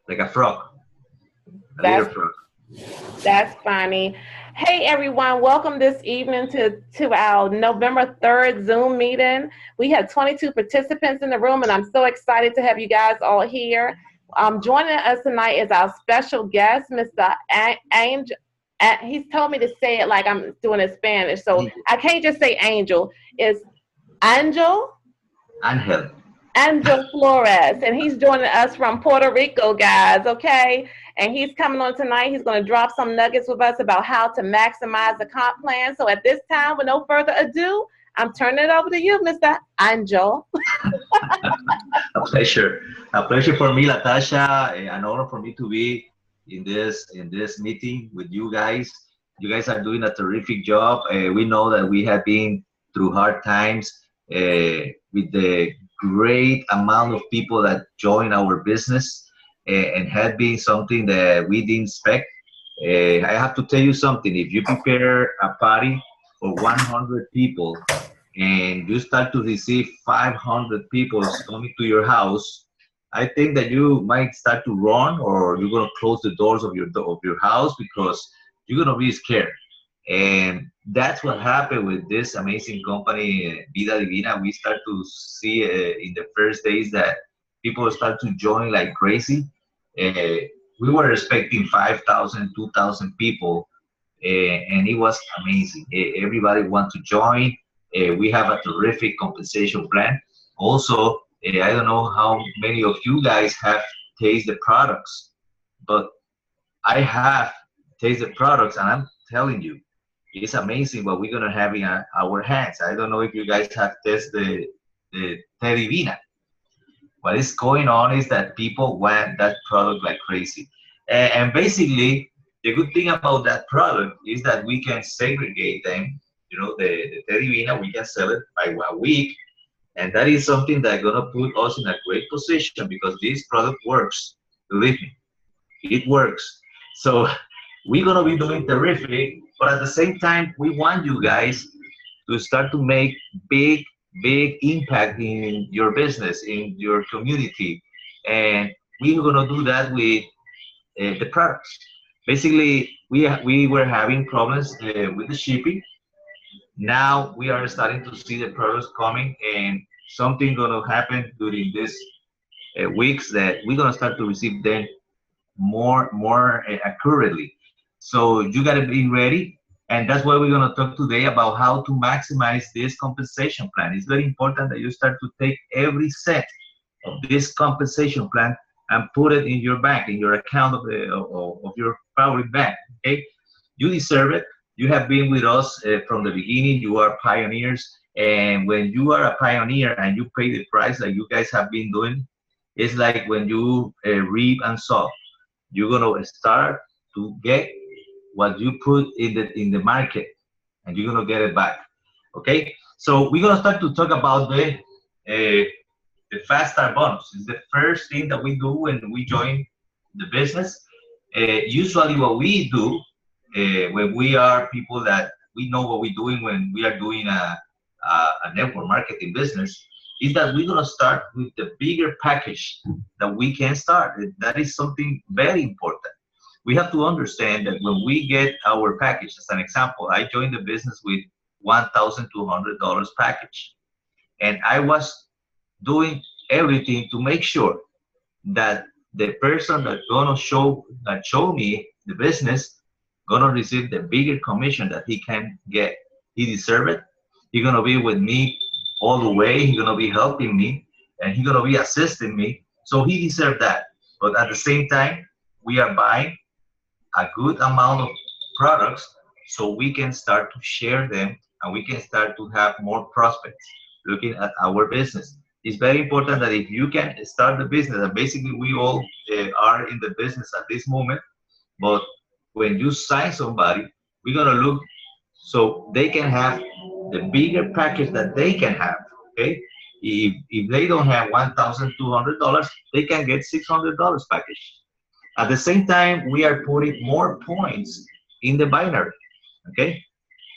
like a frog, a little That's frog. that's funny. Hey everyone, welcome this evening to our November 3rd Zoom meeting. We have 22 participants in the room, and I'm so excited to have you guys all here. Joining us tonight is our special guest, Mr. Angel. He's told me to say it like I'm doing it in Spanish, so I can't just say Angel. It's Angel. Angel. Angel Flores, and he's joining us from Puerto Rico, guys. Okay, and he's coming on tonight. He's going to drop some nuggets with us about how to maximize the comp plan. So at this time, with no further ado, I'm turning it over to you, Mr. Angel. A pleasure. A pleasure for me, Latasha. An honor for me to be in this meeting with you guys. You guys are doing a terrific job. We know that we have been through hard times with the great amount of people that join our business and had been something that we didn't expect. I have to tell you something. If you prepare a party for 100 people and you start to receive 500 people coming to your house, I think that you might start to run, or you're gonna close the doors of your house because you're gonna be scared. And that's what happened with this amazing company, Vida Divina. We start to see in the first days that people start to join like crazy. Uh, we were expecting 5,000, 2,000 people, and it was amazing. Everybody want to join. We have a terrific compensation plan. Also, I don't know how many of you guys have tasted the products, but I have tasted products, and I'm telling you, it's amazing what we're gonna have in our hands. I don't know if you guys have tested the Divina. What is going on is that people want that product like crazy. And basically, the good thing about that product is that we can segregate them. You know, the Divina, we can sell it by 1 week. And that is something that's gonna put us in a great position because this product works. Believe me, it works. So we're gonna be doing terrific, but at the same time, we want you guys to start to make big, big impact in your business, in your community, and we're gonna do that with the products. Basically, we were having problems with the shipping. Now we are starting to see the products coming, and something gonna happen during these weeks that we're gonna start to receive them more accurately. So you got to be ready, and that's why we're going to talk today about how to maximize this compensation plan. It's very important that you start to take every cent of this compensation plan and put it in your bank, in your account of your favorite bank. Okay, you deserve it. You have been with us from the beginning. You are pioneers, and when you are a pioneer and you pay the price like you guys have been doing, it's like when you reap and sow. You're gonna start to get what you put in the market, and you're gonna get it back. Okay, so we're gonna start to talk about the fast start bonus. It's the first thing that we do when we join the business. Usually, what we do when we are people that we know what we're doing when we are doing a network marketing business is that we're gonna start with the bigger package that we can start. That is something very important. We have to understand that when we get our package, as an example, I joined the business with $1,200 package, and I was doing everything to make sure that the person that show me the business gonna receive the bigger commission that he can get. He deserve it. He gonna be with me all the way. He gonna be helping me, and he gonna be assisting me. So he deserve that. But at the same time, we are buying a good amount of products so we can start to share them, and we can start to have more prospects looking at our business. It's very important that if you can start the business, and basically we all are in the business at this moment, but when you sign somebody, we're gonna look so they can have the bigger package that they can have. Okay, if they don't have $1,200, they can get $600 package. At the same time, we are putting more points in the binary. Okay,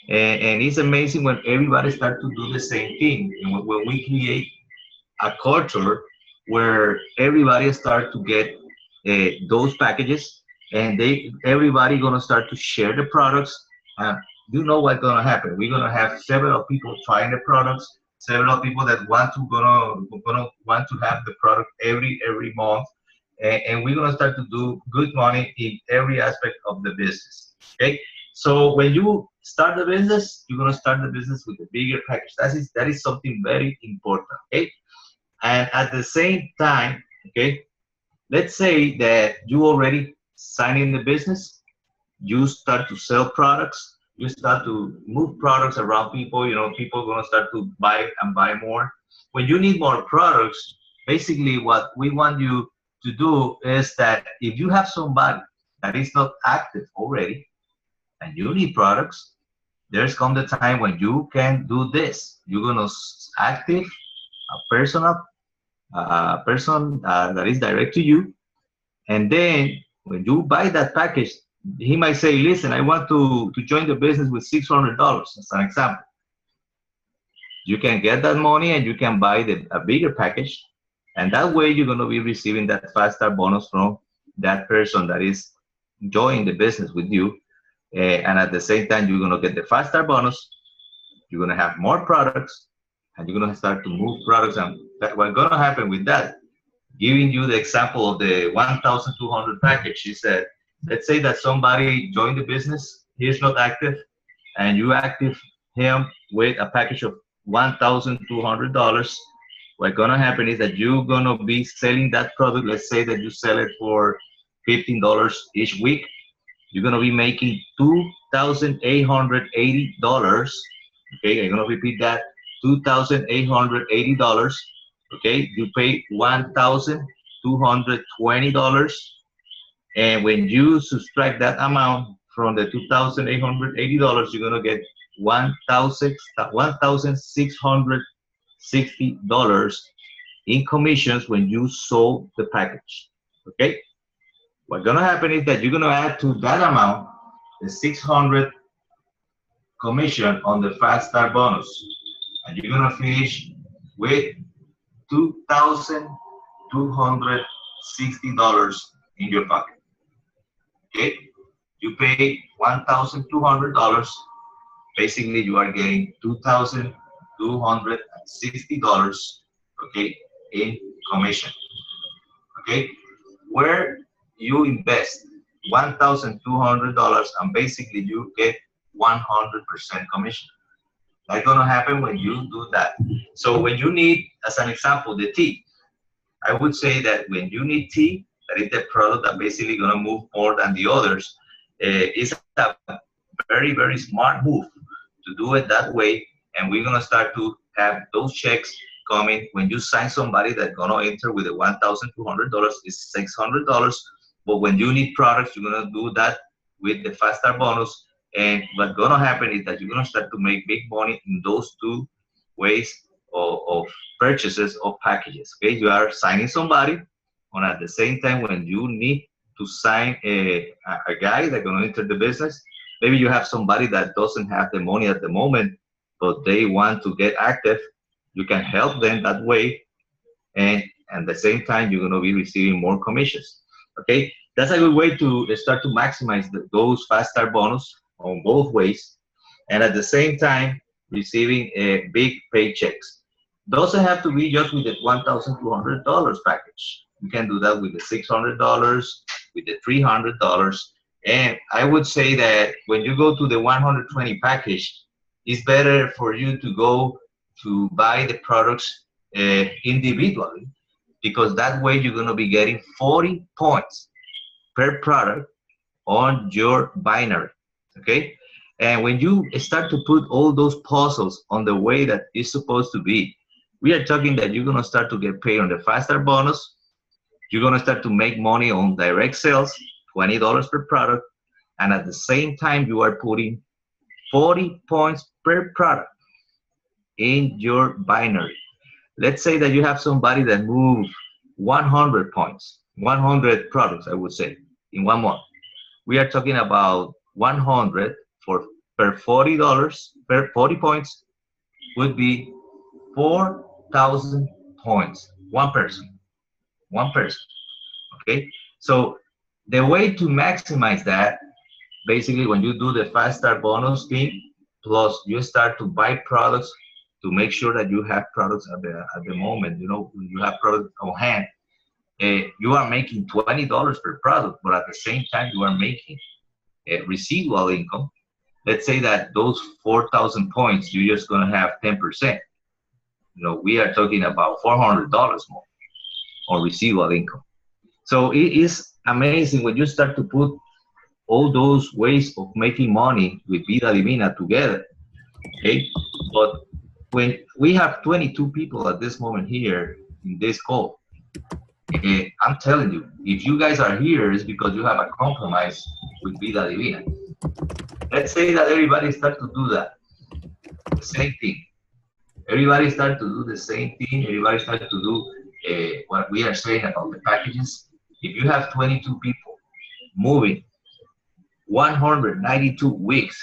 and it's amazing when everybody starts to do the same thing, and when we create a culture where everybody starts to get those packages, and everybody gonna start to share the products. And you know what's gonna happen? We're gonna have several people trying the products, several people that gonna want to have the product every month, and we're gonna start to do good money in every aspect of the business. Okay, so when you start the business, you're gonna start the business with a bigger package. That is something very important. Okay, and at the same time, okay, let's say that you already signed in the business, you start to sell products, you start to move products around people, people are going to start to buy and buy more. When you need more products, basically what we want you to do is that if you have somebody that is not active already and you need products, there's come the time when you can do this. You're going to active a person that is direct to you, and then when you buy that package, he might say, listen, I want to join the business with $600 as an example. You can get that money and you can buy a bigger package. And that way you're going to be receiving that 5-star bonus from that person that is joining the business with you. And at the same time, you're going to get the 5-star bonus. You're going to have more products and you're going to start to move products. And what's going to happen with that, giving you the example of the 1,200 package, is that let's say that somebody joined the business, he's not active, and you active him with a package of $1,200. What's gonna happen is that you're gonna be selling that product. Let's say that you sell it for $15 each week. You're gonna be making $2,880. Okay, I'm gonna repeat that: $2,880. Okay, you pay $1,220, and when you subtract that amount from the $2,880, you're gonna get $1,660 in commissions when you sold the package. Okay, what's gonna happen is that you're gonna add to that amount the 600 commission on the 5-star bonus, and you're gonna finish with $2,260 in your pocket. Okay, you pay $1,200. Basically, you are getting $2,260. Okay, in commission. Okay, where you invest $1,200 and basically you get 100% commission. That's gonna happen when you do that. So when you need, as an example, the tea, I would say that when you need tea, that is the product that basically gonna move more than the others. It's a very smart move to do it that way, and we're gonna start to have those checks coming when you sign somebody that's gonna enter with the $1,200 is $600. But when you need products, you're gonna do that with the 5-star bonus. And what's gonna happen is that you're gonna start to make big money in those two ways of purchases of packages. Okay, you are signing somebody, and at the same time, when you need to sign a guy that's gonna enter the business, maybe you have somebody that doesn't have the money at the moment, but they want to get active. You can help them that way, and at the same time, you're gonna be receiving more commissions. Okay, that's a good way to start to maximize those 5-star bonus on both ways, and at the same time receiving big paychecks. Doesn't have to be just with the $1,200 package. You can do that with the $600, with the $300, and I would say that when you go to the 120 package, it's better for you to go to buy the products individually, because that way you're going to be getting 40 points per product on your binary. Okay, and when you start to put all those puzzles on the way that it's supposed to be, we are talking that you're going to start to get paid on the 5-star bonus. You're going to start to make money on direct sales, $20 per product, and at the same time you are putting 40 points per product in your binary. Let's say that you have somebody that moves 100 points, 100 products, I would say, in 1 month. We are talking about 100 per $40 per 40 points would be 4,000 points. One person. Okay. So the way to maximize that, basically, when you do the fast start bonus thing, plus you start to buy products to make sure that you have products at the moment. You know, you have products on hand. You are making $20 per product, but at the same time, you are making residual income. Let's say that those 4,000 points, you're just going to have 10%. You know, we are talking about $400 more on residual income. So it is amazing when you start to put all those ways of making money with Vida Divina together. Okay, but when we have 22 people at this moment here in this call, I'm telling you, if you guys are here, it's because you have a compromise with Vida Divina. Let's say that everybody start to do that, the same thing. Everybody start to do the same thing. Everybody start to do what we are saying about the packages. If you have 22 people moving 192 weeks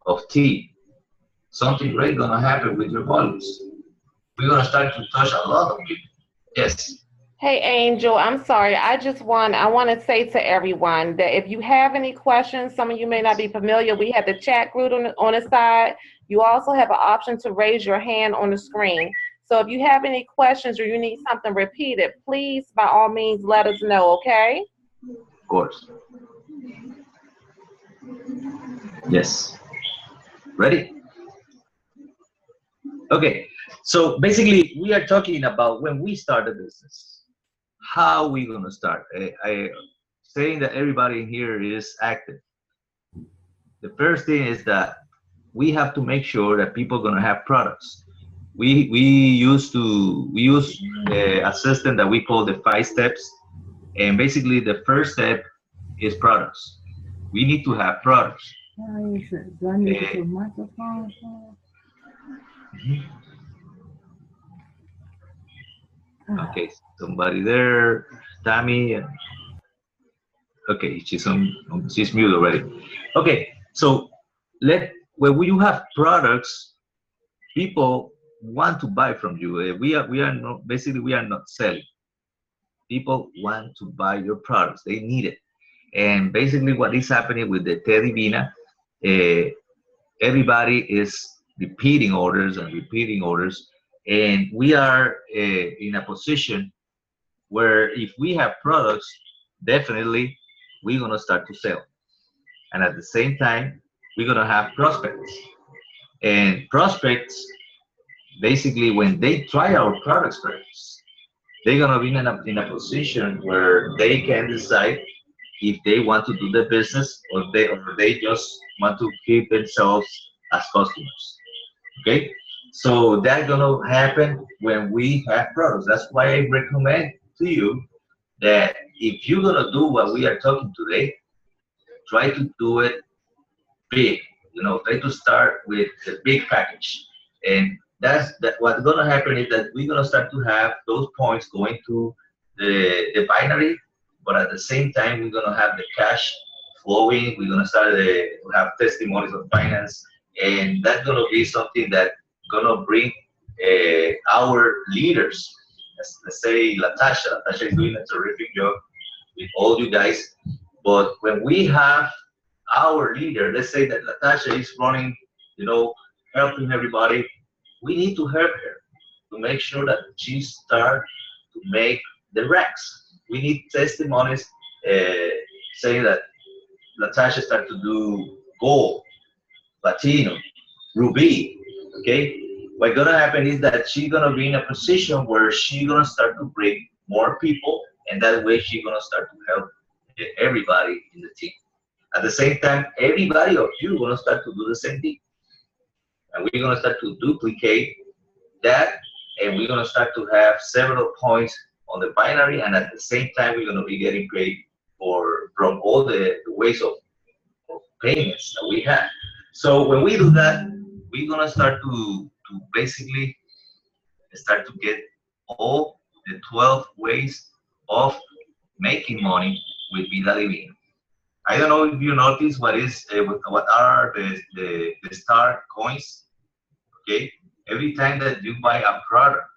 of tea, something great gonna happen with your volumes. We're gonna start to touch a lot of people. Yes. Hey, Angel, I'm sorry. I want to say to everyone that if you have any questions, some of you may not be familiar, we have the chat group on the side. You also have an option to raise your hand on the screen. So if you have any questions or you need something repeated, please, by all means, let us know, okay? Of course. Yes. Ready? Okay. So basically, we are talking about when we start a business. How we gonna start? I saying that everybody here is active. The first thing is that we have to make sure that people are gonna have products. We use a system that we call the 5 steps, and basically the first step is products. We need to have products. Do I need to put microphone? Okay, somebody there, Tammy. Okay, she's mute already. Okay, so when you have products, people want to buy from you. We are not, basically we are not selling. People want to buy your products. They need it. And basically what is happening with the Te Divina, everybody is repeating orders and repeating orders. And we are in a position where if we have products, definitely we're going to start to sell. And at the same time, we're going to have prospects. And prospects, basically, when they try our products first, they're going to be in a position where they can decide if they want to do the business or they just want to keep themselves as customers. Okay? So that's going to happen when we have products. That's why I recommend to you that if you're going to do what we are talking today, try to do it big. You know, try to start with the big package. And what's going to happen is that we're going to start to have those points going to the binary, but at the same time, we're going to have the cash flowing. We're going to start to have testimonies of finance. And that's going to be something that's going to bring our leaders. Let's say Latasha is doing a terrific job with all you guys. But when we have our leader, let's say that Latasha is running, you know, helping everybody, we need to help her to make sure that she start to make the racks. We need testimonies saying that Latasha start to do gold, platinum, ruby, okay? What's gonna happen is that she's gonna be in a position where she's gonna start to bring more people, and that way she's gonna start to help everybody in the team. At the same time, everybody of you gonna start to do the same thing, and we're gonna start to duplicate that, and we're gonna start to have several points on the binary, and at the same time, we're gonna be getting paid from all the ways of payments that we have. So when we do that, we're gonna start to basically start to get all the 12 ways of making money with Vida Divina. I don't know if you notice what are the star coins. Okay, every time that you buy a product,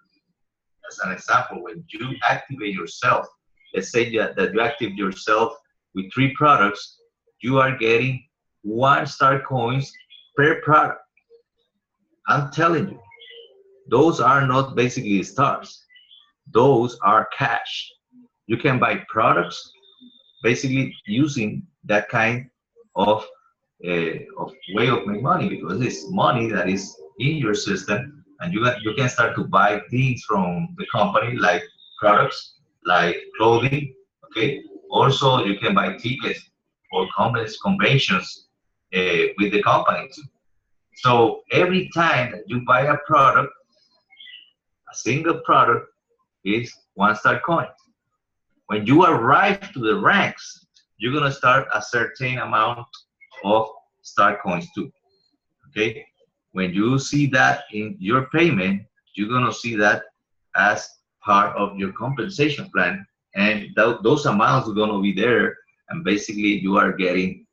as an example, when you activate yourself let's say that you active yourself with 3 products, you are getting 1 star coins per product. I'm telling you, those are not basically stars. Those are cash. You can buy products basically using that kind of way of making money, because it's money that is in your system, and you can start to buy things from the company, like products, like clothing. Okay. Also, you can buy tickets for conventions with the company too. So every time that you buy a product, a single product is 1 star coin. When you arrive to the ranks, you're gonna start a certain amount of star coins too. Okay. When you see that in your payment, you're gonna see that as part of your compensation plan, and those amounts are gonna be there, and basically you are getting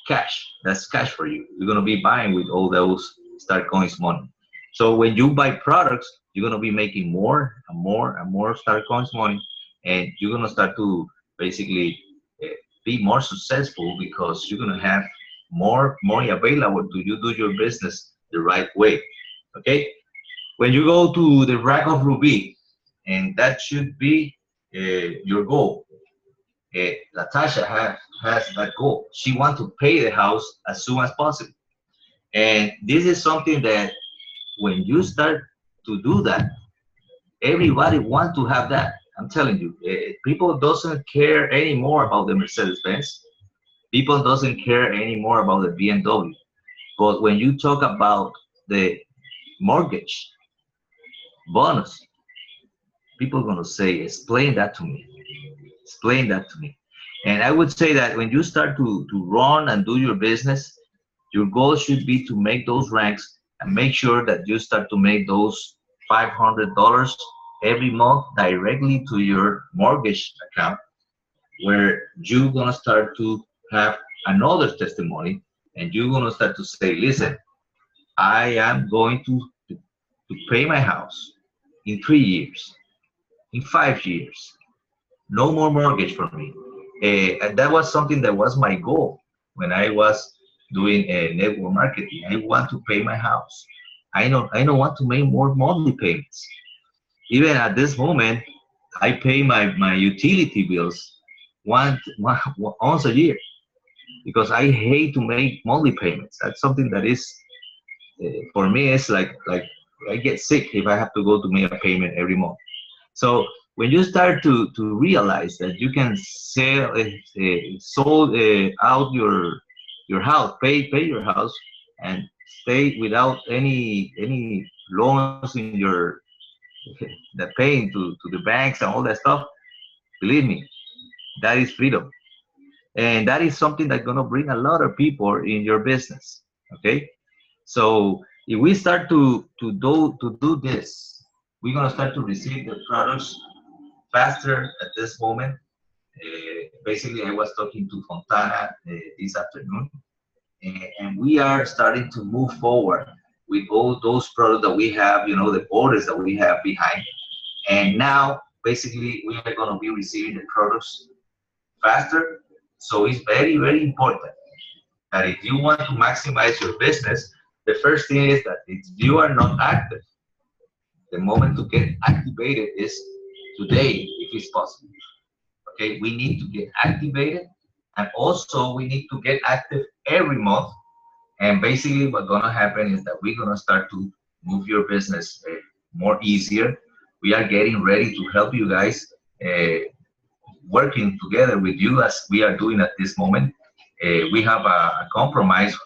cash. That's cash for you. You're gonna be buying with all those star coins money. So when you buy products, you're gonna be making more and more and more star coins money, and you're gonna start to basically uh, be more successful, because you're gonna have more money available to you do your business the right way. Okay. When you go to the rank of Ruby, and that should be your goal. Natasha has that goal. She wants to pay the house as soon as possible. And this is something that when you start to do that, everybody wants to have that. I'm telling you, people doesn't care anymore about the Mercedes-Benz. People doesn't care anymore about the BMW. But when you talk about the mortgage bonus, people are going to say, explain that to me. Explain that to me. And I would say that when you start to run and do your business, your goal should be to make those ranks, and make sure that you start to make those $500 every month directly to your mortgage account, where you're going to start to have another testimony, and you're going to start to say, listen, I am going to pay my house in 3 years, in 5 years. No more mortgage for me. And that was something that was my goal when I was doing network marketing. I want to pay my house. I don't want to make more monthly payments. Even at this moment, I pay my utility bills once a year, because I hate to make monthly payments. That's something that is for me. It's like I get sick if I have to go to make a payment every month. So when you start to realize that you can sold out your house, pay your house, and stay without any loans in your that paying to the banks and all that stuff, believe me, that is freedom. And that is something that's going to bring a lot of people in your business. Okay. So if we start to do this, we're going to start to receive the products faster at this moment. Basically, I was talking to Fontana this afternoon, and we are starting to move forward with all those products that we have, the orders that we have behind. And now, basically, we are going to be receiving the products faster. So it's very, very important that if you want to maximize your business, the first thing is that if you are not active, the moment to get activated is today, if it's possible. Okay, we need to get activated, and also we need to get active every month. And basically what's gonna happen is that we're gonna start to move your business more easier. We are getting ready to help you guys, working together with you as we are doing at this moment. We have a compromise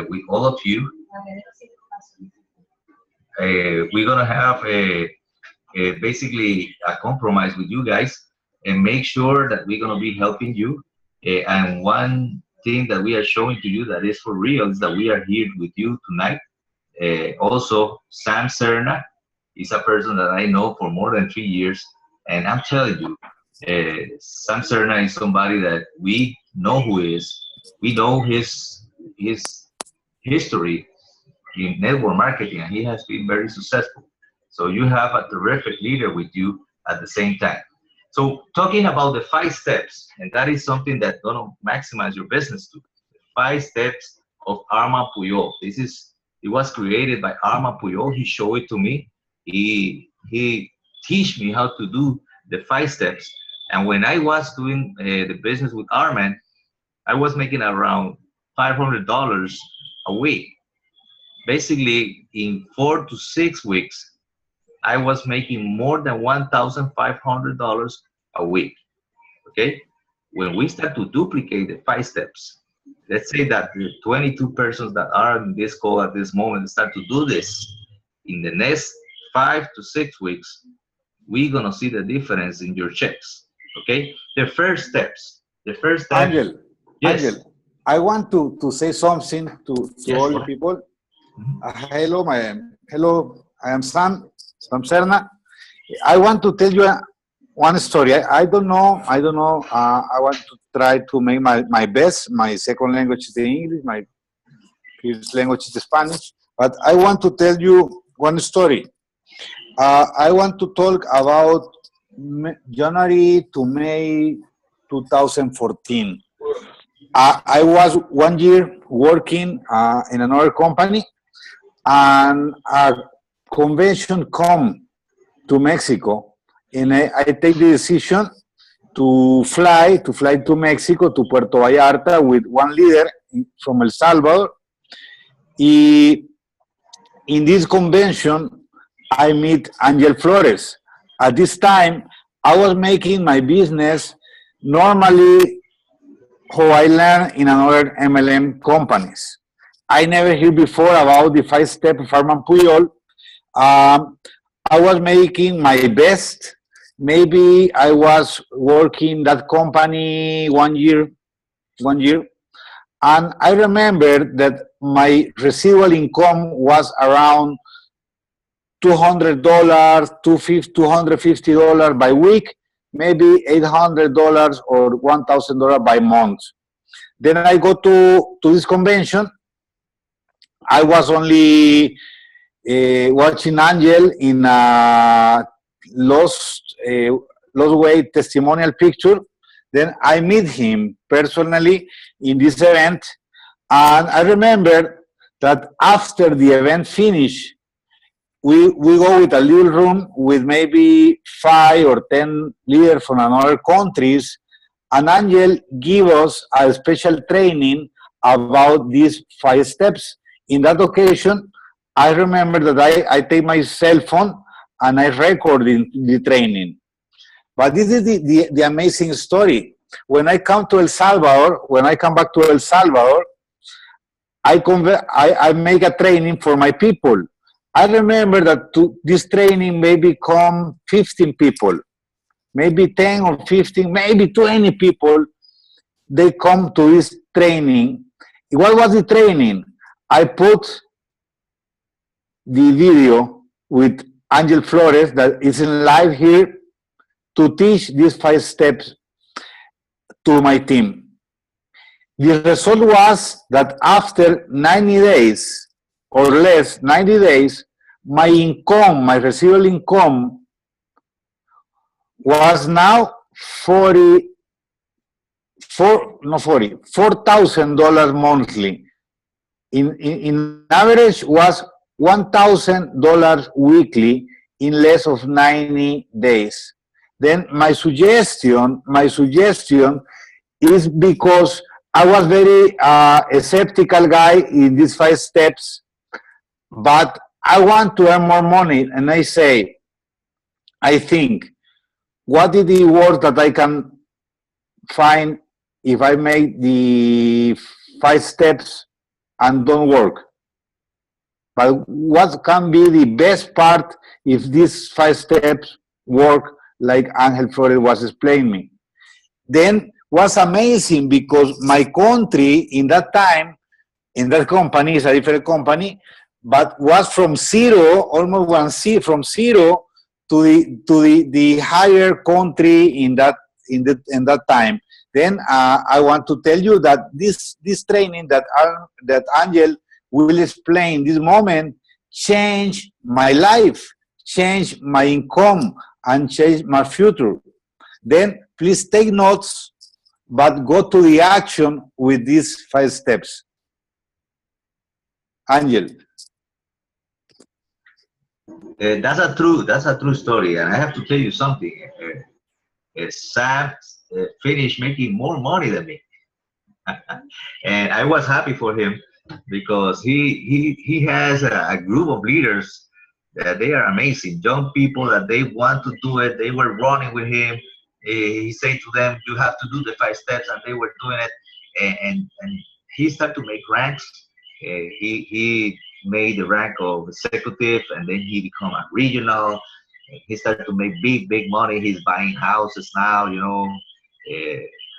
with all of you. We're gonna have basically a compromise with you guys, and make sure that we're gonna be helping you. And one thing that we are showing to you that is for real is that we are here with you tonight. Also, Sam Serna is a person that I know for more than 3 years, and I'm telling you, Sam Serna is somebody that we know who is. We know his history in network marketing, and he has been very successful. So you have a terrific leader with you at the same time. So talking about the 5 steps, and that is something that gonna maximize your business too. 5 steps of Armand Puyol. It was created by Armand Puyol. He showed it to me. He teach me how to do the 5 steps. And when I was doing the business with Armand, I was making around $500 a week. Basically, in 4 to 6 weeks, I was making more than $1,500 a week. Okay, when we start to duplicate the 5 steps, let's say that the 22 persons that are in this call at this moment start to do this in the next 5 to 6 weeks, we're gonna see the difference in your checks. Okay, the first steps. The first step. Angel, Yes. Angel, I want to say something to Yes, all go the ahead. people. Hello, I am Sam Serna. I want to tell you one story. I don't know. I want to try to make my best. My second language is the English. My first language is the Spanish. But I want to tell you one story. I want to talk about January to May 2014. I was 1 year working in another company, and a convention come to Mexico, and I take the decision to fly to Mexico, to Puerto Vallarta, with one leader from El Salvador. In this convention, I meet Angel Flores. At this time, I was making my business normally how I learned in another MLM companies. I never heard before about the 5 step of Armand Puyol. I was making my best. Maybe I was working that company 1 year, and I remember that my residual income was around $200, $250 by week, maybe $800 or $1,000 by month. Then I go to this convention. I was only watching Angel in a lost way testimonial picture. Then I meet him personally in this event, and I remember that after the event finished, we go with a little room with maybe 5 or 10 leaders from another countries, and Angel give us a special training about these 5 steps. In that occasion, I remember that I take my cell phone and I record the training. But this is the amazing story. When I come to El Salvador, when I come back to El Salvador, I make a training for my people. I remember that to this training maybe come 15 people, maybe 10 or 15, maybe 20 people. They come to this training. What was the training? I put the video with Angel Flores that is in live here to teach these 5 steps to my team. The result was that after 90 days or less, 90 days, my income, my residual income was now $4,000 monthly. In average was $1,000 weekly in less of 90 days. Then my suggestion is, because I was very a skeptical guy in these 5 steps, but I want to earn more money, and I think, what is the worst that I can find if I make the 5 steps and don't work? But what can be the best part if these 5 steps work, like Angel Flores was explaining me? Then was amazing, because my country in that time, in that company, is a different company, but was from zero, almost from zero to the higher country in that time. Then I want to tell you that this training that Angel will explain this moment changed my life, changed my income, and changed my future. Then please take notes, but go to the action with these 5 steps. Angel. That's a true story, and I have to tell you something. Sam finished making more money than me, and I was happy for him because he has a group of leaders that they are amazing, young people that they want to do it. They were running with him. He said to them, "You have to do the 5 steps," and they were doing it, and he started to make ranks. He made the rank of executive, and then he become a regional. He started to make big money. He's buying houses now, you know,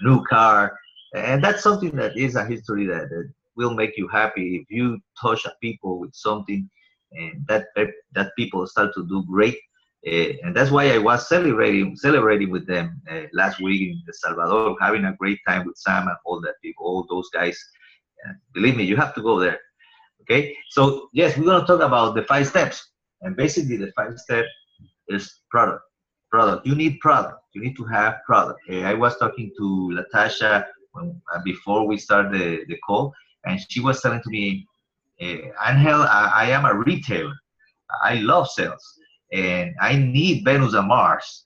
new car, and that's something that is a history that will make you happy if you touch a people with something, and that people start to do great. And that's why I was celebrating with them last week in El Salvador, having a great time with Sam and all that people, all those guys. Believe me, you have to go there. Okay, so yes, we're gonna talk about the 5 steps, and basically the 5 step is product. You need product. You need to have product. I was talking to Latasha before we started the call, and she was telling to me, Angel, I am a retailer. I love sales, and I need Venus and Mars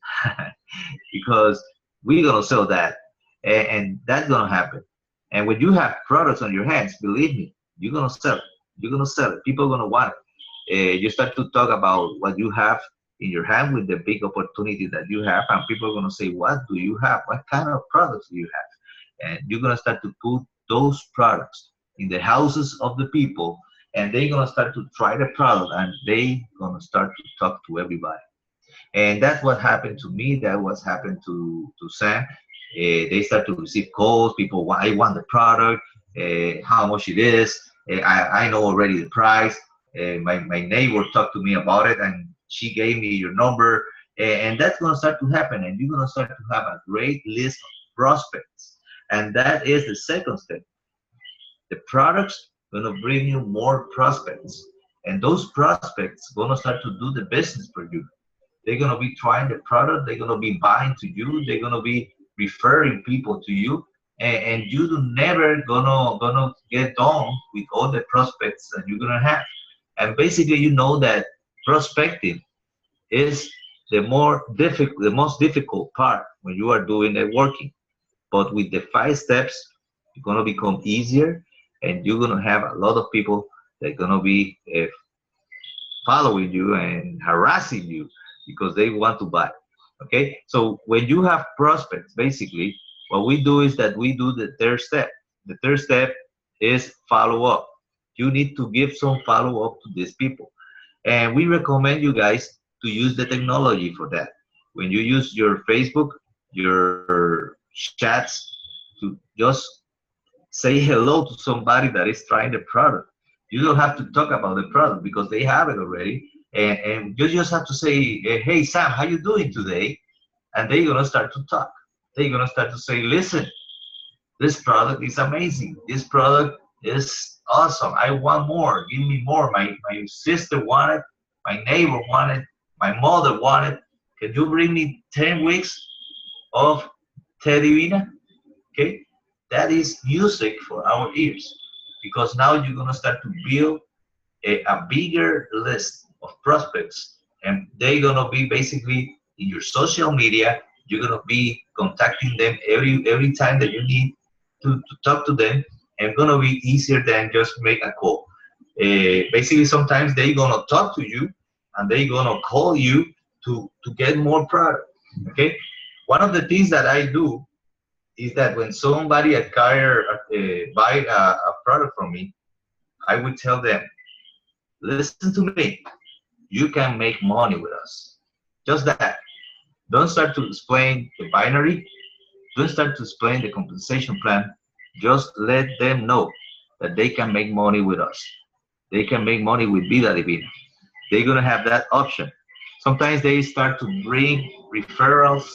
because we're gonna sell that, and that's gonna happen. And when you have products on your hands, believe me, you're gonna sell it. You're gonna sell it. People are gonna want it. You start to talk about what you have in your hand with the big opportunity that you have, and people are gonna say, "What do you have? What kind of products do you have?" And you're gonna start to put those products in the houses of the people, and they're gonna start to try the product, and they gonna start to talk to everybody. And that's what happened to me. That was happened to Sam. They start to receive calls. People, I want the product. How much it is? I know already the price. My neighbor talked to me about it, and she gave me your number. And that's gonna start to happen, and you're gonna start to have a great list of prospects. And that is the second step. The products gonna bring you more prospects, and those prospects gonna start to do the business for you. They're gonna be trying the product. They're gonna be buying to you. They're gonna be referring people to you, and you do never gonna get done with all the prospects that you're gonna have. And basically, you know that prospecting is the most difficult part when you are doing networking. But with the 5 steps, it's gonna become easier, and you're gonna have a lot of people that are gonna be following you and harassing you because they want to buy. Okay, so when you have prospects, basically what we do is that we do the 3rd step. The 3rd step is follow up. You need to give some follow up to these people, and we recommend you guys to use the technology for that. When you use your Facebook, your chats, to just say hello to somebody that is trying the product. You don't have to talk about the product because they have it already. And you just have to say, "Hey, Sam, how you doing today?" And they're going to start to talk. They're going to start to say, "Listen, this product is amazing. This product is awesome. I want more. Give me more. My sister wanted, my neighbor wanted, my mother wanted. Can you bring me 10 weeks of Divina?" Okay, that is music for our ears, because now you're gonna start to build a bigger list of prospects, and they're gonna be basically in your social media. You're gonna be contacting them every time that you need to talk to them, and gonna be easier than just make a call. Basically, sometimes they're gonna talk to you, and they're gonna call you to get more product. Okay, one of the things that I do is that when somebody buy a product from me, I would tell them, "Listen to me, you can make money with us." Just that. Don't start to explain the binary. Don't start to explain the compensation plan. Just let them know that they can make money with us. They can make money with Vida Divina. They're gonna have that option. Sometimes they start to bring referrals.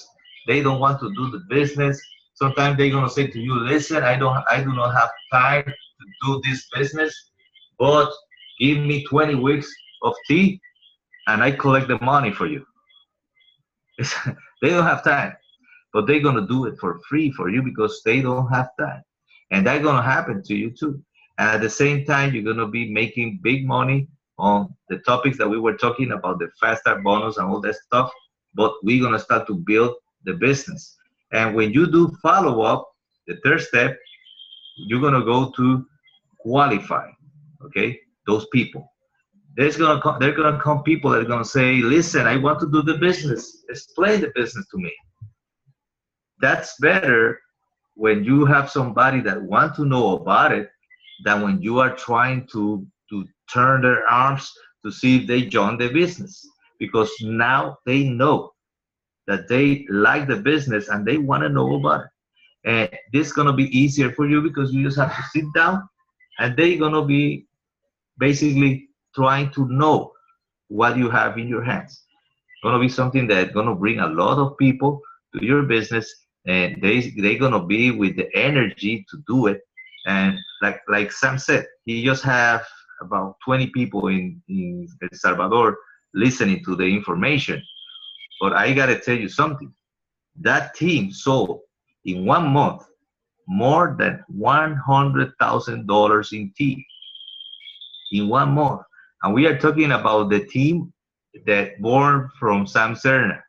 They don't want to do the business. Sometimes they're gonna say to you, "Listen, I do not have time to do this business, but give me 20 weeks of tea, and I collect the money for you." They don't have time. but they're gonna do it for free for you because they don't have time, and that's gonna happen to you too. And at the same time, you're gonna be making big money on the topics that we were talking about, the fast start bonus and all that stuff. But we're gonna start to build the business. And when you do follow up, the third step, you're gonna go to qualify. Okay, those people. They're gonna come people that are gonna say, listen, I want to do the business. Explain the business to me. That's better when you have somebody that want to know about it than when you are trying to turn their arms to see if they join the business, because now they know that they like the business and they want to know about it. And this is going to be easier for you because you just have to sit down and they're going to be basically trying to know what you have in your hands. It's going to be something that's going to bring a lot of people to your business, and they're going to be with the energy to do it. And like Sam said, he just have about 20 people in El Salvador listening to the information. But I got to tell you something. That team sold in 1 month more than $100,000 in tea in 1 month. And we are talking about the team that born from Sam Serna,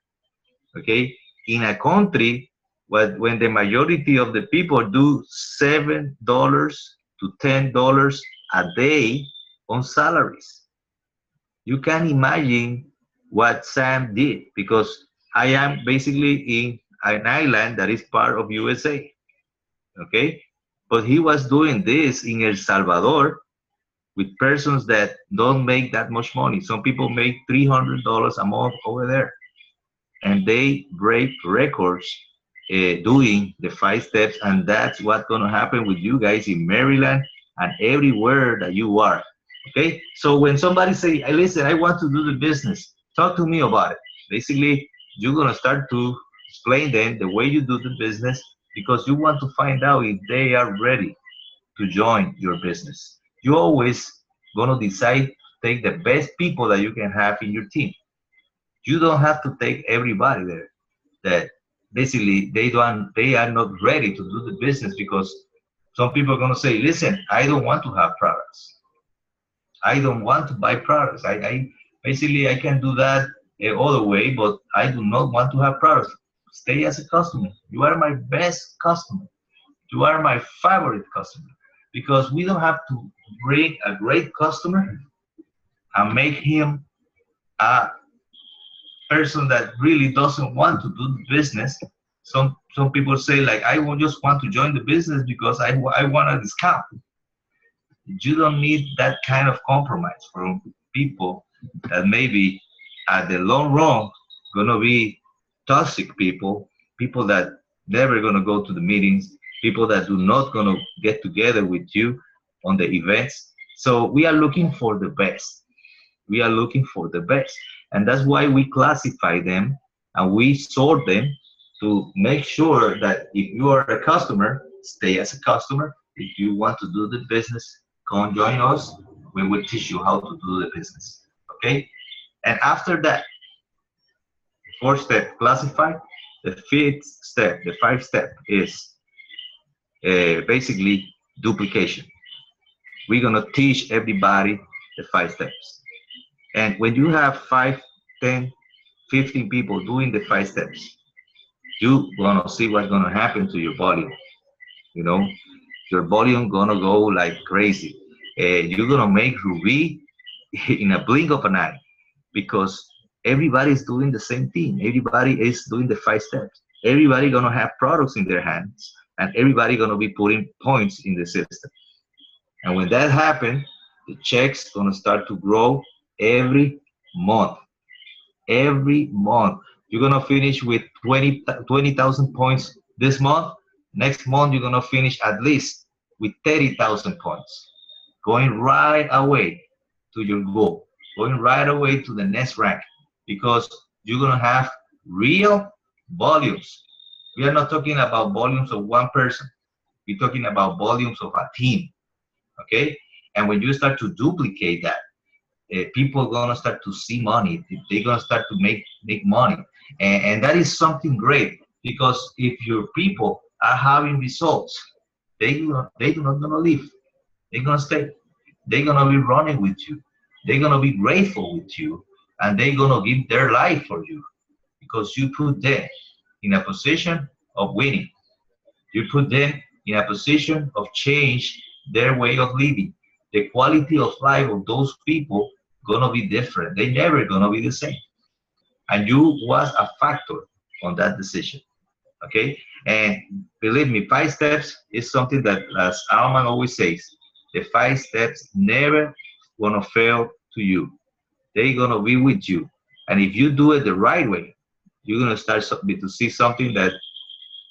okay? In a country when the majority of the people do $7 to $10 a day on salaries. You can imagine what Sam did, because I am basically in an island that is part of USA, okay? But he was doing this in El Salvador with persons that don't make that much money. Some people make $300 a month over there, and they break records doing the 5 steps. And that's what's going to happen with you guys in Maryland and everywhere that you are. Okay, so when somebody say, hey, listen, I want to do the business, talk to me about it. Basically, you're going to start to explain them the way you do the business, because you want to find out if they are ready to join your business. You always going to decide to take the best people that you can have in your team. You don't have to take everybody there that basically they are not ready to do the business, because some people are going to say, listen, I don't want to have products. I don't want to buy products. I basically I can do that other way, but I do not want to have products. Stay as a customer. You are my best customer. You are my favorite customer, because we don't have to bring a great customer and make him a person that really doesn't want to do the business. Some people say, like, I just want to join the business because I want a discount. You don't need that kind of compromise from people that maybe at the long run gonna be toxic people that never gonna go to the meetings, people that do not gonna get together with you on the events. So we are looking for the best. We are looking for the best. And that's why we classify them and we sort them to make sure that if you are a customer, stay as a customer. If you want to do the business, come join us. We will teach you how to do the business. Okay? And after that, 4th step, classify. The 5th step, the 5th step is basically duplication. We're going to teach everybody the 5 steps. And when you have 5, 10, 15 people doing the 5 steps, you're going to see what's going to happen to your volume. You know, your volume going to go like crazy. You're going to make Ruby in a blink of an eye, because everybody is doing the same thing. Everybody is doing the 5 steps. Everybody going to have products in their hands, and everybody going to be putting points in the system. And when that happens, the checks going to start to grow every month. Every month. You're going to finish with 20,000 points this month. Next month, you're going to finish at least with 30,000 points. Going right away to your goal. Going right away to the next rank. Because you're going to have real volumes. We are not talking about volumes of one person. We're talking about volumes of a team. Okay? And when you start to duplicate that, people are going to start to see money. They're going to start to make money. And that is something great. Because if your people are having results, they do not gonna leave. They're gonna stay. They're gonna be running with you. They're gonna be grateful with you, and they're gonna give their life for you because you put them in a position of winning. You put them in a position of change their way of living. The quality of life of those people gonna be different. They never gonna be the same. And you was a factor on that decision. Okay? And believe me, 5 steps is something that, as Alman always says, the 5 steps never gonna fail to you. They're gonna be with you. And if you do it the right way, you're gonna start to see something that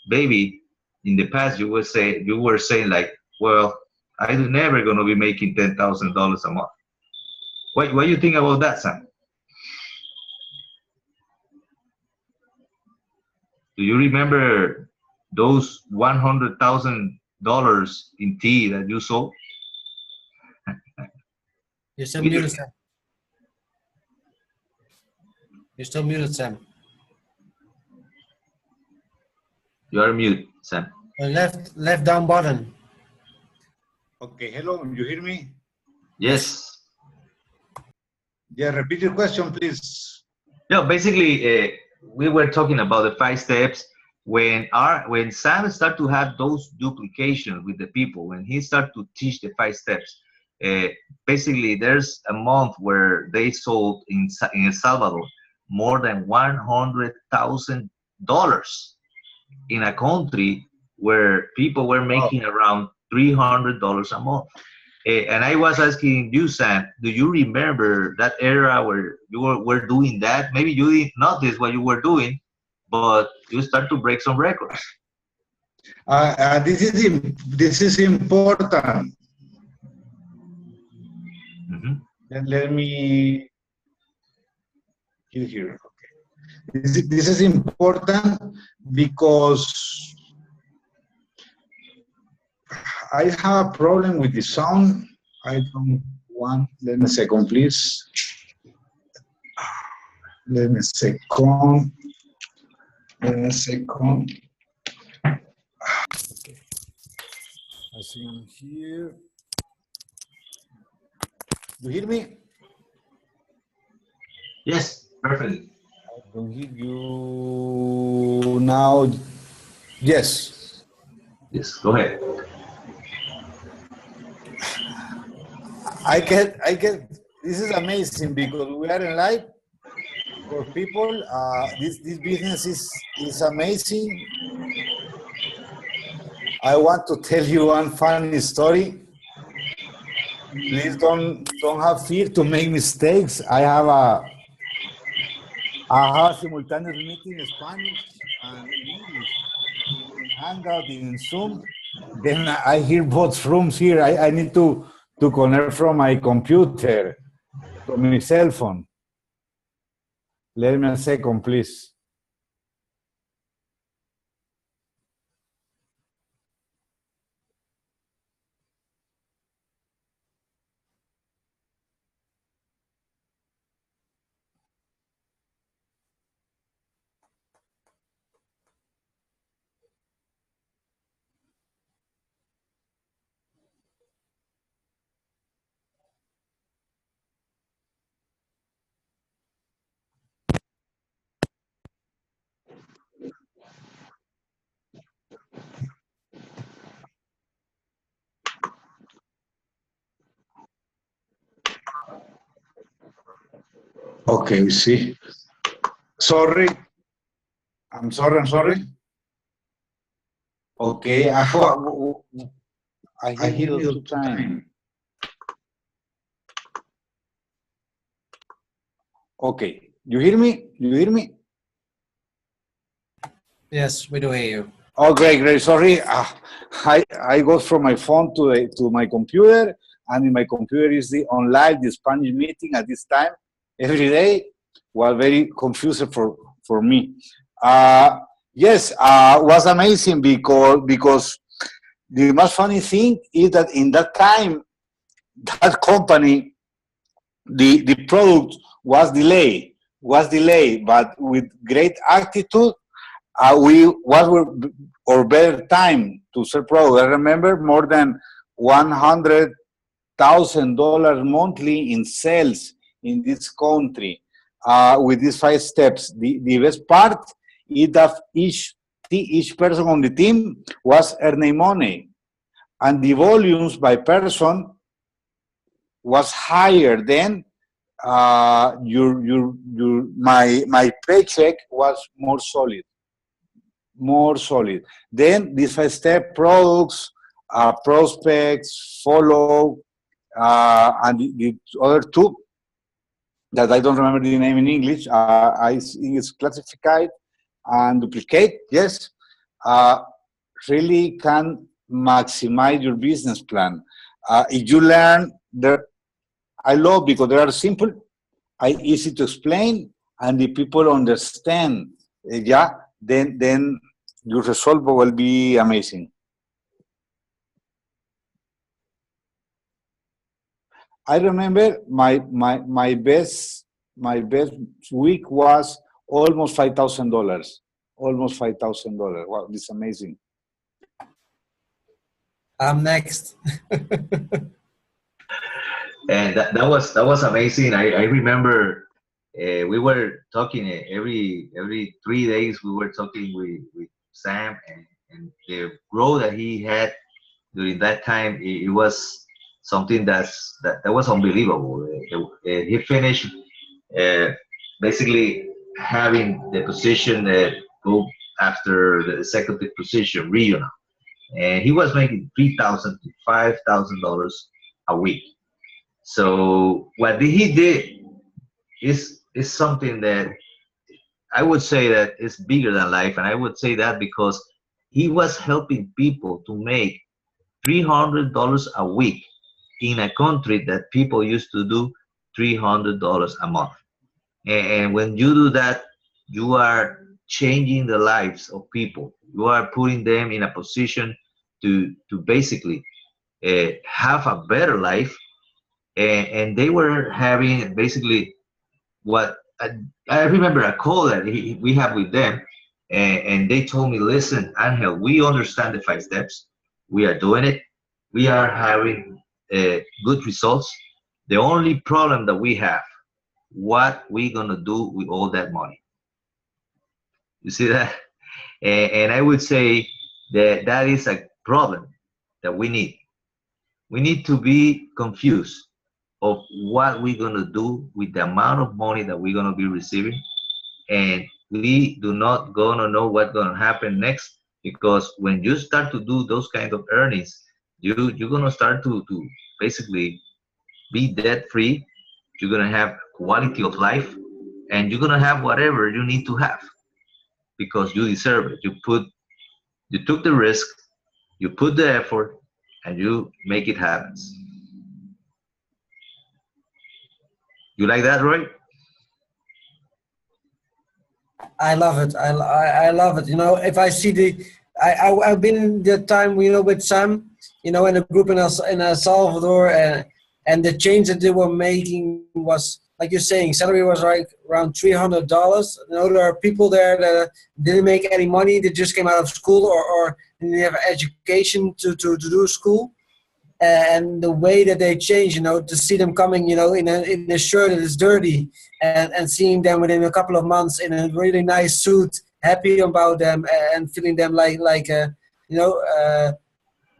maybe in the past you were saying like, well, I'm never gonna be making $10,000 a month. What do you think about that, Sam? Do you remember those $100,000 in tea that you sold? You're still muted, Sam. You're still muted, Sam. You are mute, Sam. Left down button. Okay, hello, you hear me? Yes. Yeah, repeat your question, please. Yeah, basically, we were talking about the 5 steps. When Sam started to have those duplications with the people, when he started to teach the 5 steps, basically there's a month where they sold in El Salvador more than $100,000 in a country where people were making around $300 a month. And I was asking you, Sam, do you remember that era where you were doing that? Maybe you didn't notice what you were doing, but you start to break some records. This is important. Mm-hmm. Let me here. Okay. This is important because I have a problem with the sound. I don't want. Let me a second, please. Let me a second. Okay. I see I'm here. You hear me? Yes, perfectly. I don't hear you now. Yes. Yes, go ahead. I get. This is amazing because we are in live for people. This business is amazing. I want to tell you one funny story. Please don't have fear to make mistakes. I have a simultaneous meeting in Spanish and in English, in Hangout, in Zoom. Then I hear both rooms here. I need to connect from my computer, from my cell phone. Let me a second, please. Okay, we see. Sorry. I'm sorry. Okay, I hear you 2 times. Okay, you hear me? Yes, we do hear you. Oh, great. Sorry, I go from my phone to my computer, and in my computer is the Spanish meeting at this time every day. Was very confusing for me. Yes, was amazing because the most funny thing is that in that time, that company, the product was delayed, but with great attitude what were or better time to sell product. I remember more than $100,000 monthly in sales in this country with these 5 steps. The best part is that each person on the team was earning money, and the volumes by person was higher than my paycheck was more solid. Then these 5 step products, prospects, follow, and the other 2 that I don't remember the name in English. I think it's classified and duplicate. Yes, really can maximize your business plan. If you learn I love because they are simple, easy to explain, and the people understand. Yeah, then your result will be amazing. I remember my best week was almost $5,000. Almost $5,000. Wow, this is amazing. I'm next. And that was amazing. I remember we were talking every 3 days. We were talking with Sam, and the growth that he had during that time, it was something that was unbelievable. He finished basically having the position that go after the executive position, regional, and he was making $3,000 to $5,000 a week. So what he did is something that I would say that is bigger than life, and I would say that because he was helping people to make $300 a week in a country that people used to do $300 a month. And when you do that, you are changing the lives of people. You are putting them in a position to basically have a better life. And they were having basically what I remember a call that we have with them, and they told me, listen, Angel, we understand the 5 steps. We are doing it. We are having good results. The only problem that we have, what we gonna do with all that money? You see that? And I would say that is a problem that we need. We need to be confused of what we're gonna do with the amount of money that we're gonna be receiving, and we do not gonna know what's gonna happen next, because when you start to do those kind of earnings, you're gonna start to basically be debt free. You're gonna have quality of life, and you're gonna have whatever you need to have because you deserve it. You took the risk, you put the effort, and you make it happen. You like that, Roy? I love it. I love it. You know, if I see I've been the time, you know, with Sam, you know, in a group in El Salvador, and the change that they were making was, like you're saying, salary was like around $300. You know, there are people there that didn't make any money. They just came out of school or didn't have education to do school. And the way that they change, you know, to see them coming, you know, in a shirt that is dirty, and seeing them within a couple of months in a really nice suit, happy about them, and feeling them like a, you know,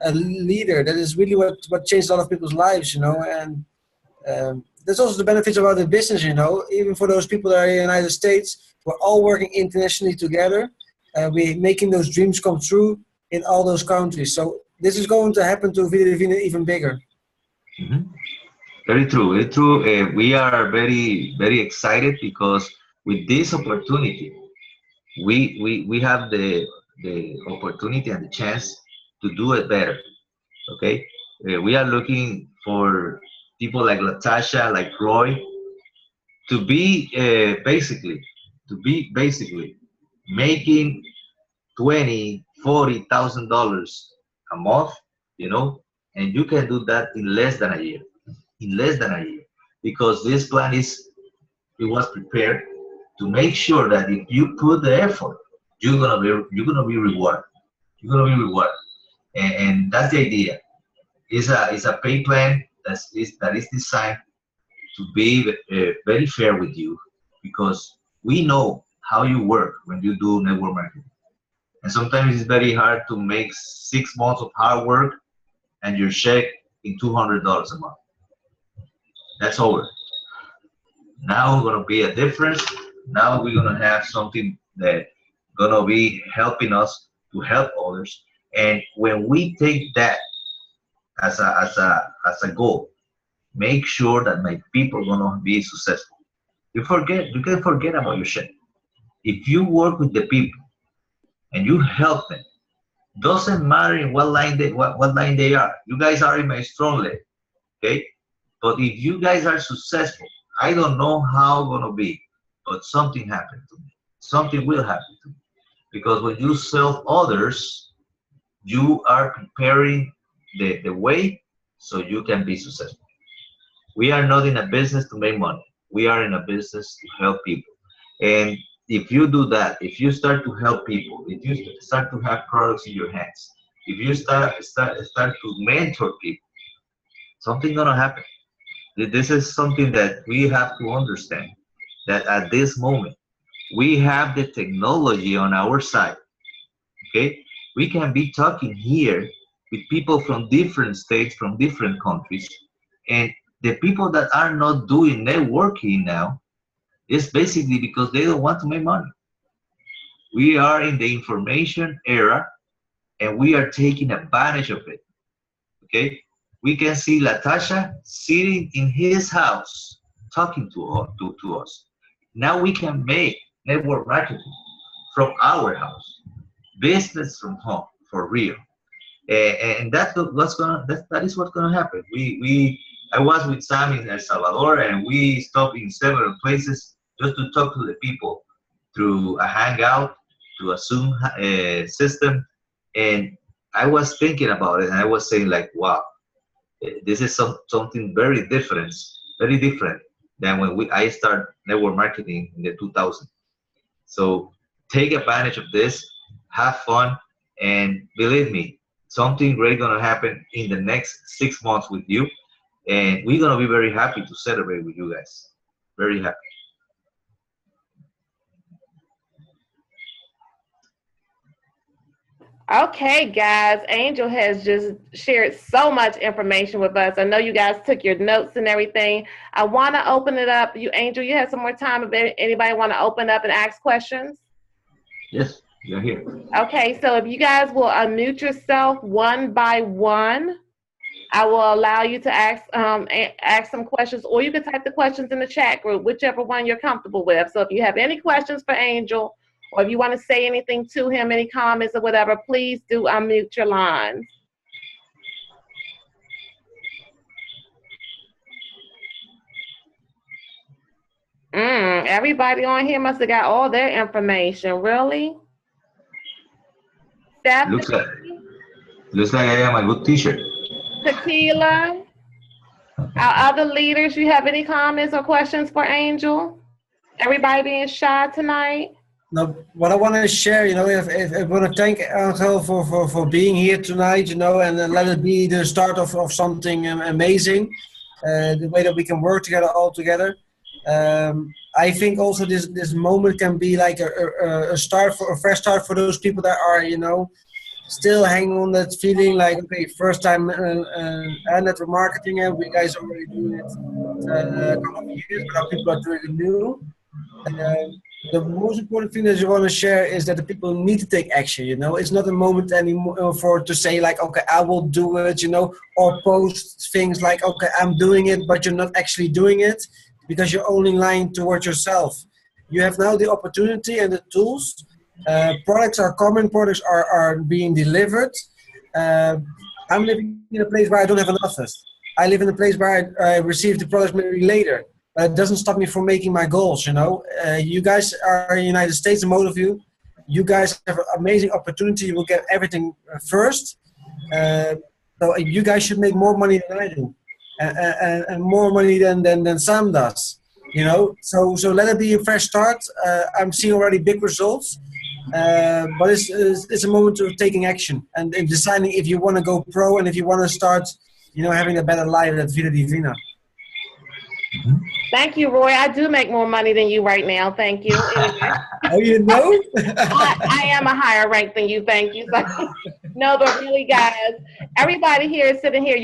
a leader. That is really what changed a lot of people's lives, you know. And there's also the benefits about the business, you know. Even for those people that are in the United States, we're all working internationally together. We're making those dreams come true in all those countries. So this is going to happen to Vida Divina even bigger. Mm-hmm. Very true. Very true. We are very, very excited because with this opportunity, we have the opportunity and the chance to do it better. Okay, we are looking for people like Latasha, like Roy, to be basically making $20,000-$40,000 a month, you know, and you can do that in less than a year. In less than a year, because this plan it was prepared to make sure that if you put the effort, you're gonna be rewarded. You're gonna be rewarded, and that's the idea. It's a pay plan that is designed to be very fair with you, because we know how you work when you do network marketing. And sometimes it's very hard to make 6 months of hard work and your check in $200 a month. That's over. Now we're gonna be a difference. Now we're gonna have something that gonna be helping us to help others. And when we take that as a goal, make sure that my people are gonna be successful. You can forget about your check. If you work with the people and you help them, doesn't matter in what line they are. You guys are in my strong leg, okay? But if you guys are successful, I don't know how it's gonna be, but something happened to me. Something will happen to me. Because when you serve others, you are preparing the way so you can be successful. We are not in a business to make money. We are in a business to help people. And if you do that, if you start to help people, if you start to have products in your hands, if you start to mentor people, something's gonna happen. This is something that we have to understand, that at this moment, we have the technology on our side, okay? We can be talking here with people from different states, from different countries, and the people that are not doing networking now, it's basically because they don't want to make money. We are in the information era, and we are taking advantage of it, okay? We can see Latasha sitting in his house talking to us. Now we can make network marketing from our house, business from home, for real. And that is what's gonna happen. I was with Sam in El Salvador, and we stopped in several places just to talk to the people through a Hangout, to a Zoom system. And I was thinking about it, and I was saying like, wow, this is something very different than when I started network marketing in the 2000s. So take advantage of this, have fun, and believe me, something great gonna happen in the next 6 months with you. And we're gonna be very happy to celebrate with you guys. Very happy. Okay, guys, Angel has just shared so much information with us. I know you guys took your notes and everything. I want to open it up. You, Angel, you have some more time if anybody want to open up and ask questions? Yes, you're here. Okay, so if you guys will unmute yourself one by one, I will allow you to ask some questions, or you can type the questions in the chat group, whichever one you're comfortable with. So if you have any questions for Angel, or if you want to say anything to him, any comments or whatever, please do unmute your lines. Everybody on here must have got all their information. Really? Stephanie? Looks like I am a good teacher. Tequila? Our other leaders, you have any comments or questions for Angel? Everybody being shy tonight? No, what I want to share, you know, if I want to thank Angel for being here tonight, you know, and let it be the start of something amazing, the way that we can work together all together. I think also this moment can be like a fresh start for those people that are, you know, still hanging on that feeling like, okay, first time network marketing, and we guys already doing it a couple of years, but our people are doing it new. The most important thing that you want to share is that the people need to take action, you know. It's not a moment anymore to say like, okay, I will do it, you know, or post things like, okay, I'm doing it, but you're not actually doing it because you're only lying towards yourself. You have now the opportunity and the tools. Products are coming, products are being delivered. I'm living in a place where I don't have an office. I live in a place where I receive the products maybe later. It doesn't stop me from making my goals, you know. You guys are in the United States, the most of you. You guys have an amazing opportunity. You will get everything first. So you guys should make more money than I do. And more money than Sam does. You know, so let it be a fresh start. I'm seeing already big results, but it's a moment of taking action and deciding if you want to go pro and if you want to start, you know, having a better life at Vida Divina. Thank you, Roy. I do make more money than you right now. Thank you. Anyway. Oh, you know? I am a higher rank than you. Thank you. No, but really, guys, everybody here is sitting here.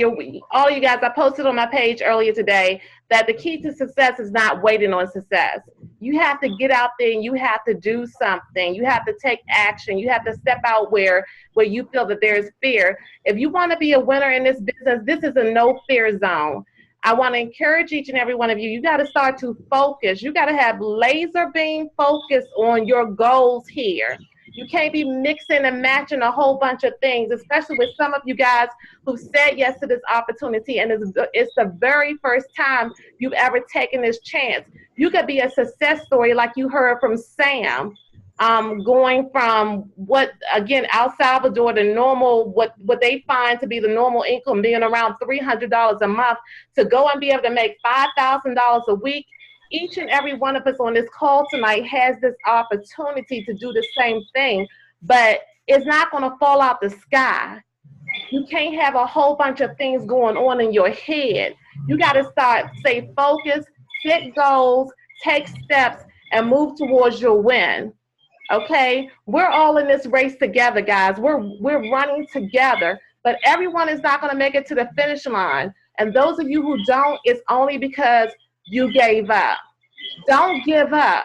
All you guys, I posted on my page earlier today that the key to success is not waiting on success. You have to get out there and you have to do something. You have to take action. You have to step out where you feel that there's fear. If you want to be a winner in this business, this is a no fear zone. I want to encourage each and every one of you. You got to start to focus. You got to have laser beam focus on your goals here. You can't be mixing and matching a whole bunch of things, especially with some of you guys who said yes to this opportunity, and it's the very first time you've ever taken this chance. You could be a success story like you heard from Sam, going from El Salvador, the normal, what they find to be the normal income being around $300 a month, to go and be able to make $5,000 a week. Each and every one of us on this call tonight has this opportunity to do the same thing, but it's not going to fall out the sky. You can't have a whole bunch of things going on in your head. You got to stay focused, set goals, take steps, and move towards your win. Okay, we're all in this race together, guys. We're running together, but everyone is not going to make it to the finish line. And those of you who don't, it's only because you gave up. Don't give up.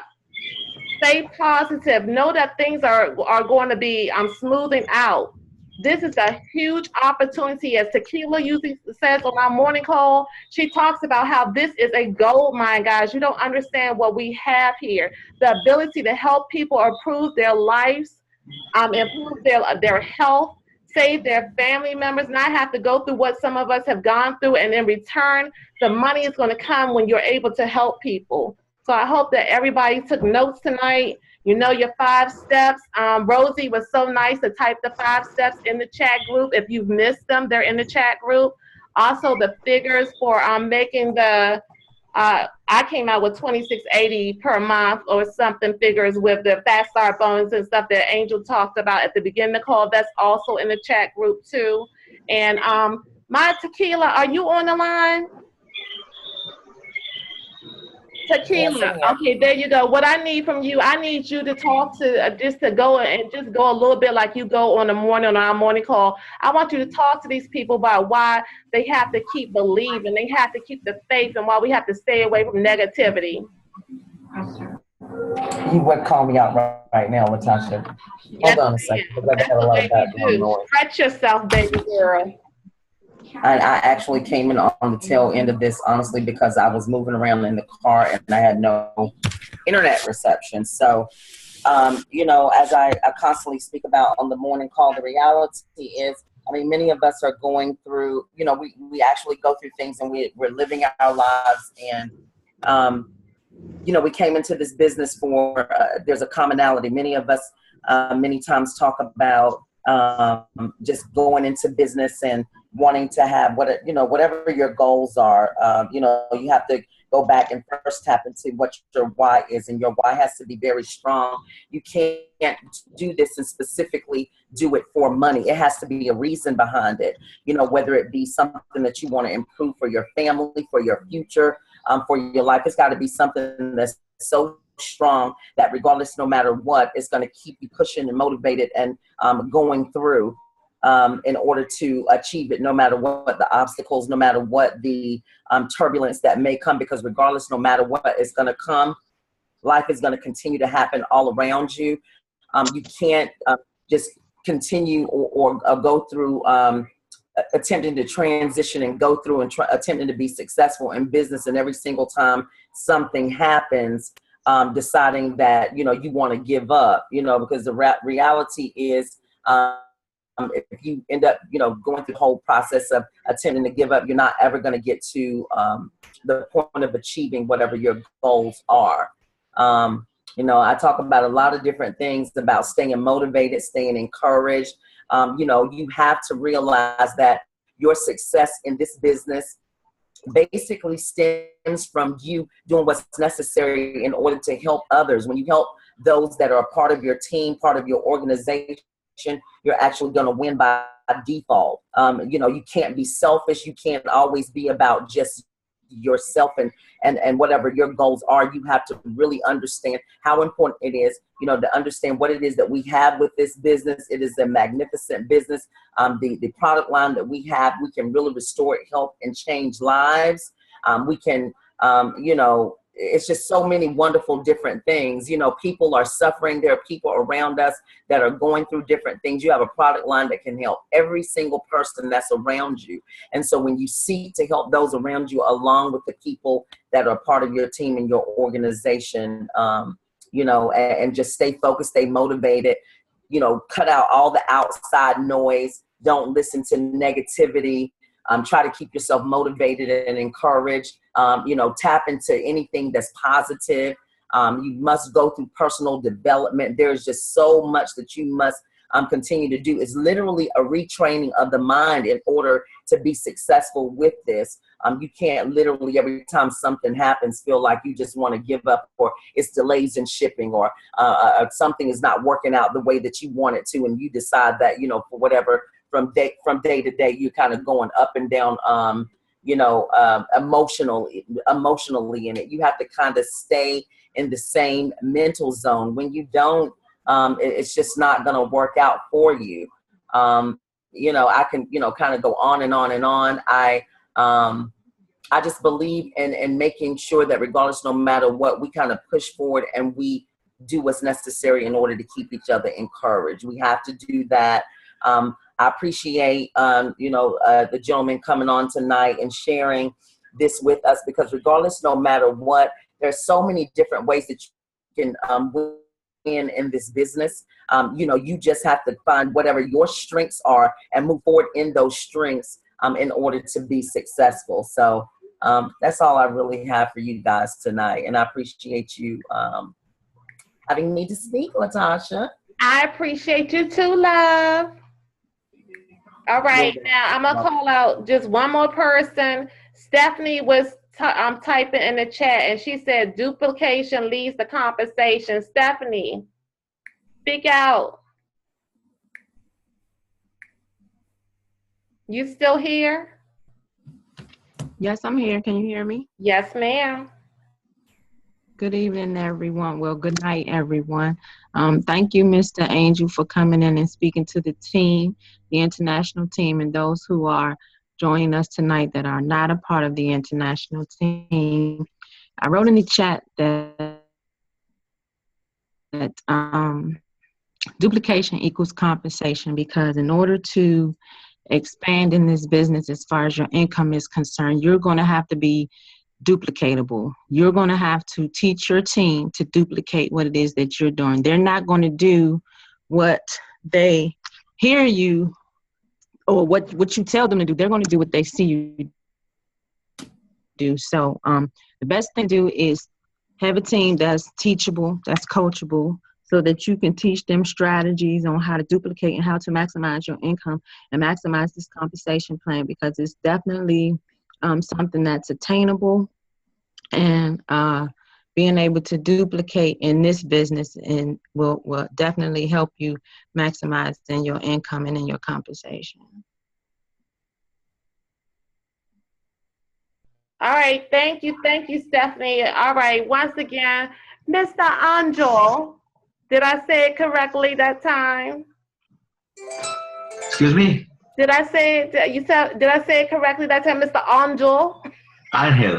Stay positive. Know that things are going to be smoothing out. This is a huge opportunity. As Tequila usually says on our morning call, she talks about how this is a gold mine, guys. You don't understand what we have here. The ability to help people improve their lives, improve their health, save their family members, not have to go through what some of us have gone through, and in return, the money is going to come when you're able to help people. So I hope that everybody took notes tonight. You know your 5 steps. Rosie was so nice to type the 5 steps in the chat group. If you've missed them, they're in the chat group. Also, the figures for making the, I came out with $26.80 per month or something figures with the fast start bonus and stuff that Angel talked about at the beginning of the call. That's also in the chat group too. And my Tequila, are you on the line? Tequila, okay, there you go. What I need from you, I need you to talk to, just to go a little bit like you go on our morning call. I want you to talk to these people about why they have to keep believing, they have to keep the faith, and why we have to stay away from negativity. You would call me out right now, Latasha. Hold on a second. That's the way you do. Stretch yourself, baby girl. I actually came in on the tail end of this, honestly, because I was moving around in the car and I had no internet reception. So, you know, as I constantly speak about on the morning call, the reality is, I mean, many of us are going through, you know, we actually go through things and we're living our lives. And, you know, we came into this business for, there's a commonality. Many of us many times talk about just going into business and wanting to have whatever your goals are. You know, you have to go back and first tap into what your why is, and your why has to be very strong. You can't do this and specifically do it for money. It has to be a reason behind it, you know, whether it be something that you want to improve for your family, for your future, for your life. It's got to be something that's so strong that regardless, no matter what, it's going to keep you pushing and motivated and going through in order to achieve it, no matter what the obstacles, no matter what the turbulence that may come, because regardless, no matter what is going to come, life is going to continue to happen all around you. You can't just continue or go through attempting to transition and go through and attempting to be successful in business, and every single time something happens, deciding that, you know, you want to give up, you know, because the reality is, if you end up, you know, going through the whole process of attempting to give up, you're not ever going to get to the point of achieving whatever your goals are. You know, I talk about a lot of different things about staying motivated, staying encouraged. You know, you have to realize that your success in this business basically stems from you doing what's necessary in order to help others. When you help those that are a part of your team, part of your organization, you're actually going to win by default. You know, you can't be selfish. You can't always be about just yourself and whatever your goals are. You have to really understand how important it is, you know, to understand what it is that we have with this business. It is a magnificent business. The product line that we have, we can really restore, help, and change lives. We can, you know, it's just so many wonderful different things. You know, people are suffering. There are people around us that are going through different things. You have a product line that can help every single person that's around you. And so when you seek to help those around you along with the people that are part of your team and your organization, you know, and just stay focused, stay motivated, you know, cut out all the outside noise. Don't listen to negativity. Try to keep yourself motivated and encouraged. You know, tap into anything that's positive. You must go through personal development. There's just so much that you must continue to do. It's literally a retraining of the mind in order to be successful with this. You can't literally every time something happens feel like you just want to give up, or it's delays in shipping, or something is not working out the way that you want it to, and you decide that, you know, for whatever, from day to day, you're kind of going up and down, you know, emotionally in it. You have to kind of stay in the same mental zone. When you don't, it's just not going to work out for you. You know, I can, you know, kind of go on and on and on. I just believe in making sure that regardless, no matter what, we kind of push forward and we do what's necessary in order to keep each other encouraged. We have to do that. I appreciate, you know, the gentleman coming on tonight and sharing this with us, because regardless, no matter what, there's so many different ways that you can win in this business. You know, you just have to find whatever your strengths are and move forward in those strengths in order to be successful. So that's all I really have for you guys tonight. And I appreciate you having me to speak, Latasha. I appreciate you too, love. All right, now I'm gonna call out just one more person. Stephanie was typing in the chat, and she said duplication leads to compensation. Stephanie, speak out. You still here? Yes, I'm here. Can you hear me? Yes, ma'am. Good evening, everyone. Well, good night, everyone. Thank you, Mr. Angel, for coming in and speaking to the team, the international team, and those who are joining us tonight that are not a part of the international team. I wrote in the chat that duplication equals compensation, because in order to expand in this business as far as your income is concerned, you're going to have to be duplicatable. You're going to have to teach your team to duplicate what it is that you're doing. They're not going to do what they hear you or what you tell them to do. They're going to do what they see you do. So the best thing to do is have a team that's teachable, that's coachable, so that you can teach them strategies on how to duplicate and how to maximize your income and maximize this compensation plan, because it's definitely something that's attainable, and being able to duplicate in this business and will definitely help you maximize in your income and in your compensation. All right, thank you, Stephanie. All right, once again, Mr. Angel, did I say it correctly that time? Excuse me? Did I say it correctly that time, Mr. Angel? Angel.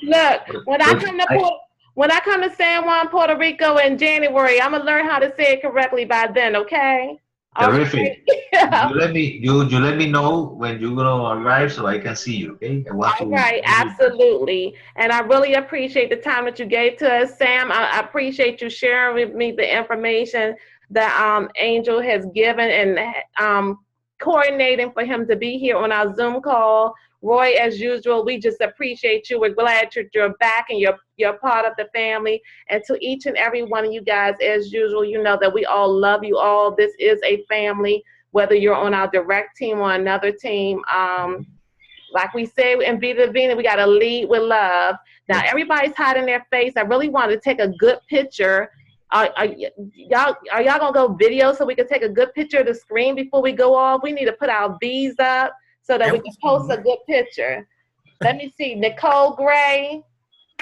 Look, when I come to San Juan, Puerto Rico in January, I'm gonna learn how to say it correctly by then. Okay? Terrific. Yeah. You let me know when you're gonna arrive so I can see you. Okay? All right, absolutely. And I really appreciate the time that you gave to us, Sam. I appreciate you sharing with me the information that Angel has given, and coordinating for him to be here on our Zoom call. Roy, as usual, we just appreciate you. We're glad you're back and you're part of the family. And to each and every one of you guys, as usual, you know that we all love you all. This is a family, whether you're on our direct team or another team. Like we say in Vida, Divina, we got to lead with love. Now, everybody's hiding their face. I really want to take a good picture. Are y'all going to go video so we can take a good picture of the screen before we go off? We need to put our V's up so that we can post a good picture. Let me see. Nicole Gray.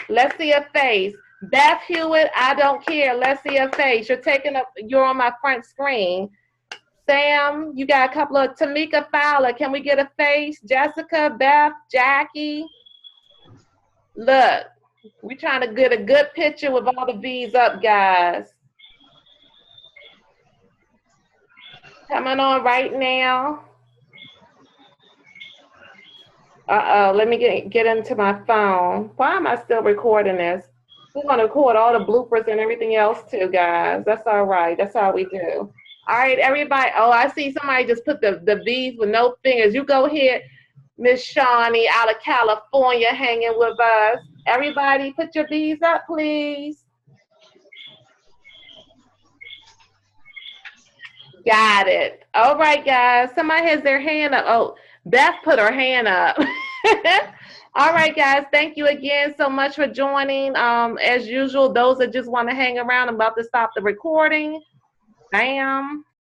Let's see her face. Beth Hewitt, I don't care. Let's see her face. You're on my front screen. Sam, you got a couple of Tamika Fowler. Can we get a face? Jessica, Beth, Jackie. Look, we're trying to get a good picture with all the V's up, guys. Coming on right now. Let me get into my phone. Why am I still recording this? We're going to record all the bloopers and everything else too, guys. That's all right. That's how we do. All right, everybody. Oh, I see somebody just put the V's with no fingers. You go here, Miss Shawnee out of California hanging with us. Everybody put your V's up, please. Got it. All right, guys. Somebody has their hand up. Oh, Beth put her hand up. All right, guys. Thank you again so much for joining. As usual, those that just want to hang around, I'm about to stop the recording. Bam.